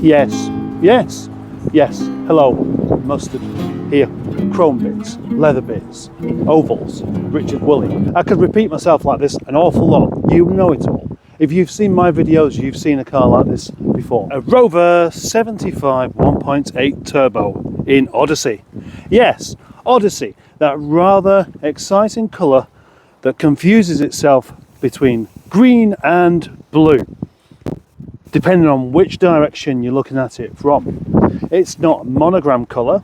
Yes, yes, yes. Hello, mustard. Here, chrome bits, leather bits, ovals, Richard Woolley. I could repeat myself like this an awful lot. You know it all. If you've seen my videos, you've seen a car like this before. A Rover 75 1.8 turbo in Odyssey. Yes, Odyssey, that rather exciting colour that confuses itself between green and blue, depending on which direction you're looking at it from. It's not a monogram colour,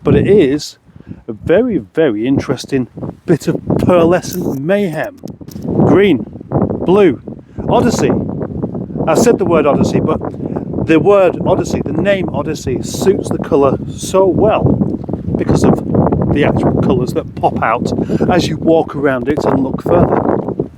but it is a very, very interesting bit of pearlescent mayhem. Green, blue, Odyssey. I said the word Odyssey, but the word Odyssey, the name Odyssey, suits the colour so well because of the actual colours that pop out as you walk around it and look further.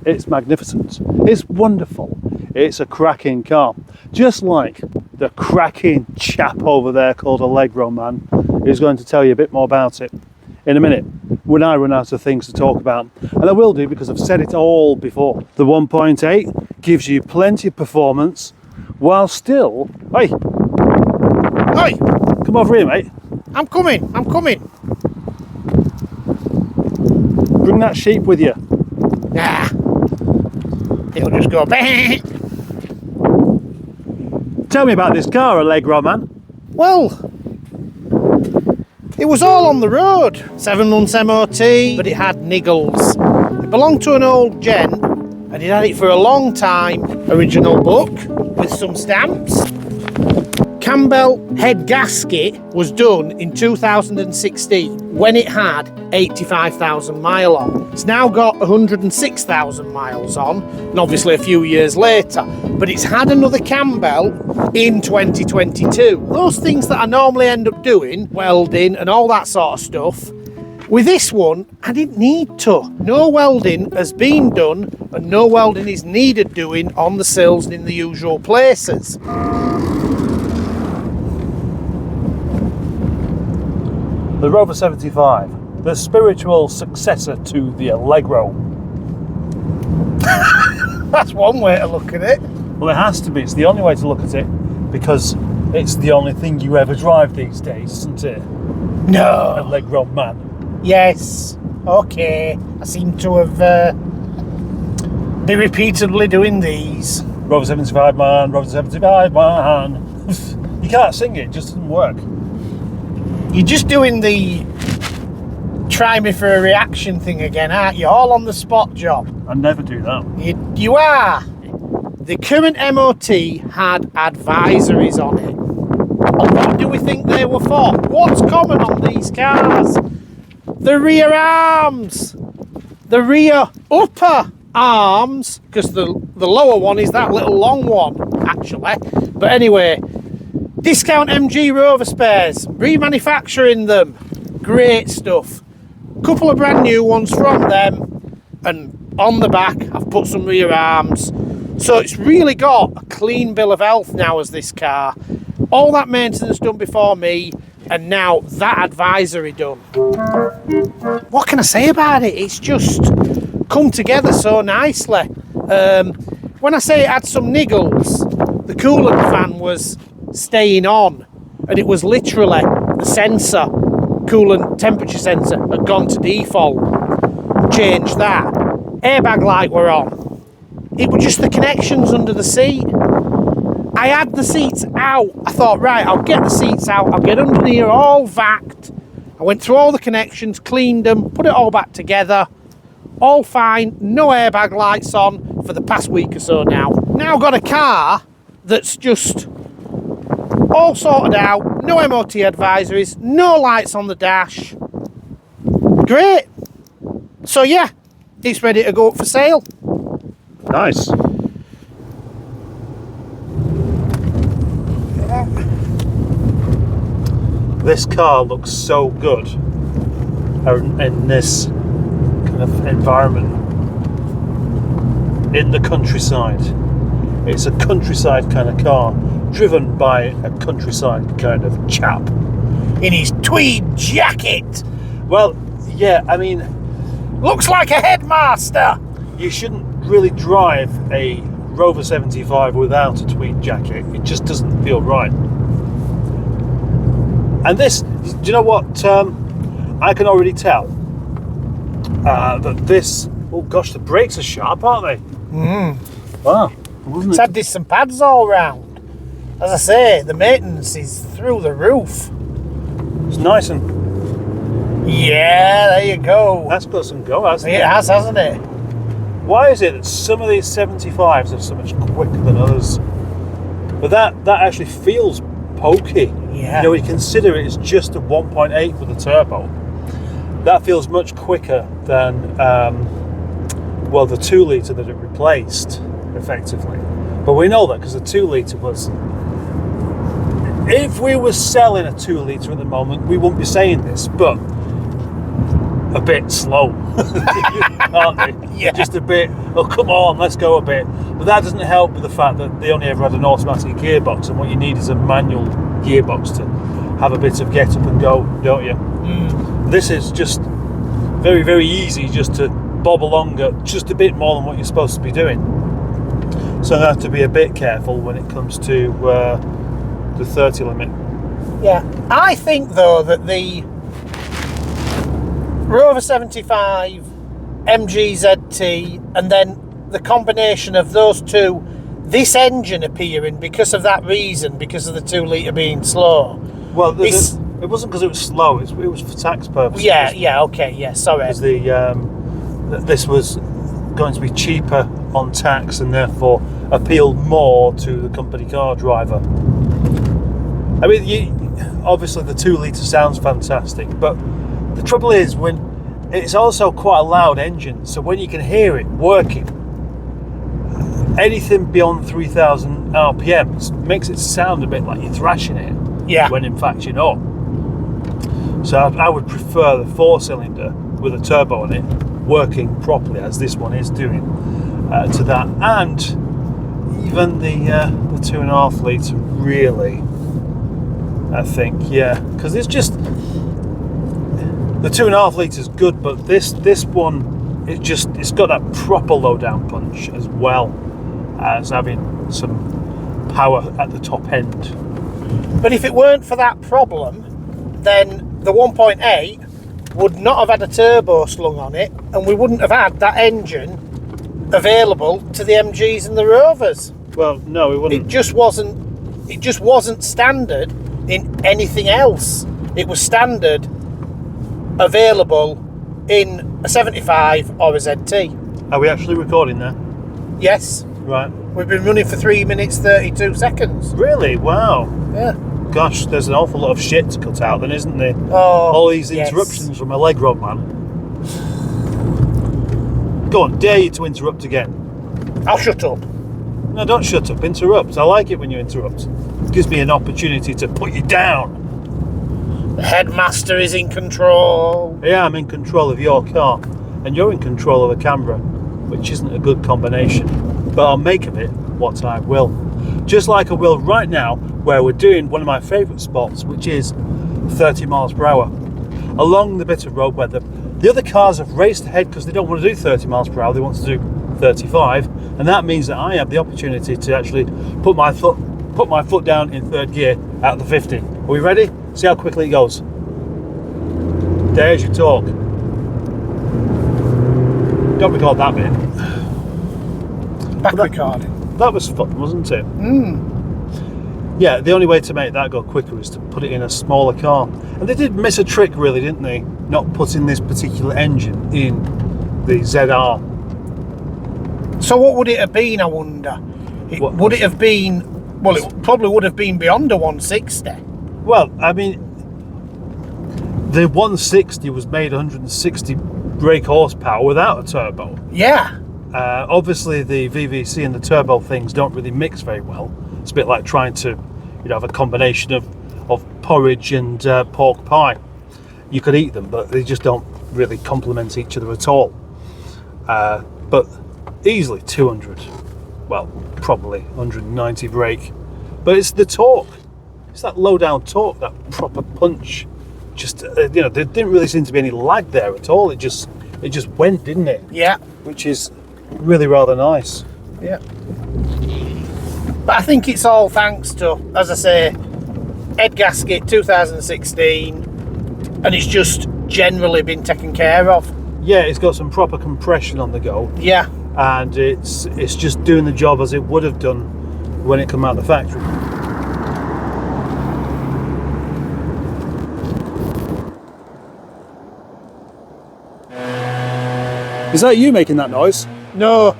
It's magnificent. It's wonderful. It's a cracking car. Just like the cracking chap over there called Allegroman, who's going to tell you a bit more about it in a minute when I run out of things to talk about. And I will do, because I've said it all before. The 1.8 gives you plenty of performance while still... Hey! Hey! Come over here, mate. I'm coming. Bring that sheep with you. Nah. It'll just go bang. Tell me about this car, Allegroman. Well, it was all on the road. 7 months MOT, but it had niggles. It belonged to an old gent, and he'd had it for a long time. Original book with some stamps. Campbell head gasket was done in 2016 when it had 85,000 miles on. It's now got 106,000 miles on, and obviously a few years later, but it's had another Campbell in 2022. Those things that I normally end up doing, welding and all that sort of stuff, with this one, I didn't need to. No welding has been done, and no welding is needed doing on the sills and in the usual places. The Rover 75, the spiritual successor to the Allegro. That's one way to look at it. Well, it has to be. It's the only way to look at it, because it's the only thing you ever drive these days, isn't it? No. Allegro man. Yes. Okay. I seem to have been repeatedly doing these. Rover 75 man, Rover 75 man. You can't sing it, it just doesn't work. You're just doing the try me for a reaction thing again, aren't you? All on the spot job. I never do that. You are. The current MOT had advisories on it. And what do we think they were for? What's common on these cars? The rear arms. The rear upper arms. Because the lower one is that little long one, actually. But anyway, discount MG Rover spares. Remanufacturing them. Great stuff. Couple of brand new ones from them. And on the back, I've put some rear arms. So it's really got a clean bill of health now as this car. All that maintenance done before me, and now that advisory done. What can I say about it? It's just come together so nicely. When I say it had some niggles, the coolant fan was staying on, and it was literally the sensor, coolant temperature sensor, had gone to default. Changed that. Airbag light were on. It was just the connections under the seat. I had the seats out. I thought, right, I'll get the seats out. I'll get under here all vacked. I went through all the connections, cleaned them, put it all back together. All fine, no airbag lights on for the past week or so now. Now got a car that's just all sorted out. No MOT advisories, no lights on the dash. Great. So yeah, it's ready to go up for sale. Nice. This car looks so good in this kind of environment. in the countryside. It's a countryside kind of car, driven by a countryside kind of chap. In his tweed jacket. Well, yeah, I mean, Looks like a headmaster. you shouldn't really drive a Rover 75 without a tweed jacket. It just doesn't feel right. And this, do you know what? I can already tell that this. Oh gosh, the brakes are sharp, aren't they? Wow, wasn't It's had some pads all round. As I say, the maintenance is through the roof. It's nice and Yeah, there you go. that's got some go, hasn't It it? has, hasn't it? Why is it that some of these 75s are so much quicker than others? But that actually feels pokey. Yeah. You know, you consider it as just a 1.8 with a turbo. That feels much quicker than, well, the 2 litre that it replaced, effectively. But we know that because the 2 litre was. If we were selling a 2 litre at the moment, we wouldn't be saying this, but a bit slow, aren't they? Yeah. Just a bit, oh, come on, let's go a bit. But that doesn't help with the fact that they only ever had an automatic gearbox, and what you need is a manual gearbox to have a bit of get up and go, don't you? This is just very, very easy just to bob along at just a bit more than what you're supposed to be doing. So I have to be a bit careful when it comes to the 30 limit. Yeah. I think, though, that the Rover 75, MGZT, and then the combination of those two, this engine appearing because of that reason, because of the 2 litre being slow. Well, it wasn't because it was slow. It was for tax purposes. Yeah, okay, yeah, sorry. Because this was going to be cheaper on tax and therefore appealed more to the company car driver. I mean, obviously the 2 litre sounds fantastic, but the trouble is when it's also quite a loud engine, so when you can hear it working, anything beyond 3,000 RPMs makes it sound a bit like you're thrashing it. Yeah. When in fact you're not. So I would prefer the 4-cylinder with a turbo on it working properly, as this one is doing, to that, and even the 2.5 litre really. I think, yeah, because it's just the 2.5 litre is good, but this one it's got that proper low down punch as well as having some power at the top end. But if it weren't for that problem, then the 1.8 would not have had a turbo slung on it, and we wouldn't have had that engine available to the MGs and the Rovers. Well, no, it wouldn't. It just wasn't standard in anything else. It was standard available in a 75 or a ZT. Are we actually recording there? Yes, Right. we've been running for 3 minutes 32 seconds. Really? Wow. Yeah. Gosh, there's an awful lot of shit to cut out then, isn't there? Oh, All these yes. interruptions from Allegroman. Go on, dare you to interrupt again. I'll shut up. No, don't shut up, interrupt. I like it when you interrupt. It gives me an opportunity to put you down. The headmaster is in control. Yeah, I'm in control of your car, and you're in control of the camera, which isn't a good combination. But I'll make of it what I will. Just like I will right now, where we're doing one of my favourite spots, which is 30 miles per hour. Along the bit of road where the other cars have raced ahead because they don't want to do 30 miles per hour, they want to do 35, and that means that I have the opportunity to actually put my foot down in third gear at the 50. Are we ready? See how quickly it goes. There's your talk. Don't record that bit. Back recording. That was fun, wasn't it? Yeah, the only way to make that go quicker is to put it in a smaller car. And they did miss a trick, really, didn't they? Not putting this particular engine in the ZR. So what would it have been, I wonder? Would it have been... Well, it probably would have been beyond a 160. Well, I mean, the 160 was made 160 brake horsepower without a turbo. Yeah. Obviously, the VVC and the turbo things don't really mix very well. It's a bit like trying to, have a combination of porridge and pork pie. You could eat them, but they just don't really complement each other at all. But easily 200, well, probably 190 brake. But it's the torque. It's that low down torque, that proper punch. Just, there didn't really seem to be any lag there at all. It just went, didn't it? Yeah. Which is really rather nice. Yeah. But I think it's all thanks to, as I say, head gasket 2016, and it's just generally been taken care of. Yeah, it's got some proper compression on the go. Yeah. And it's just doing the job as it would have done when it came out of the factory. Is that you making that noise? No.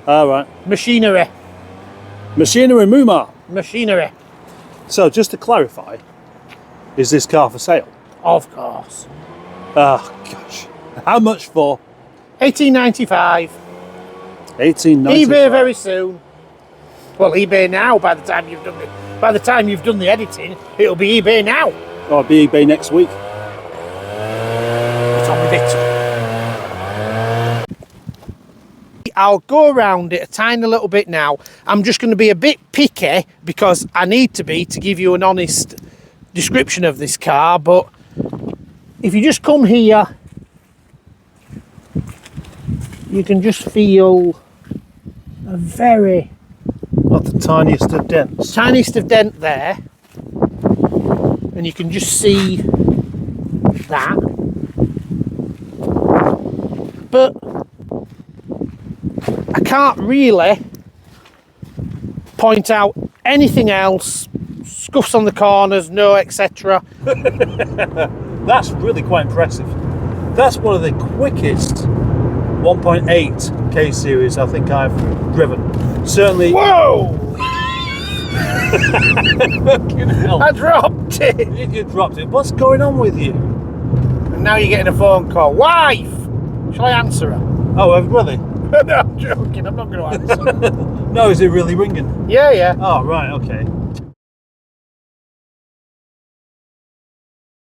All right. Machinery. Machinery Muma. Machinery. So just to clarify, is this car for sale? Of course. Oh gosh. How much for? 1895. 1895. eBay very soon. Well, eBay now. By the time you've done the editing, it'll be eBay now. Oh, it'll be eBay next week. Get on with it. I'll go around it a tiny little bit now. I'm just going to be a bit picky because I need to give you an honest description of this car. But if you just come here, you can just feel a very... Not the tiniest of dents. Tiniest of dent there. And you can just see that. But I can't really point out anything else. Scuffs on the corners, no, etc. That's really quite impressive. That's one of the quickest 1.8 K series I think I've driven. Certainly. Whoa! Fucking hell. I dropped it. You dropped it. What's going on with you? And now you're getting a phone call. Wife! Shall I answer her? Oh, really? No, I'm joking. I'm not going to answer. No, is it really ringing? Yeah. Oh, right, okay.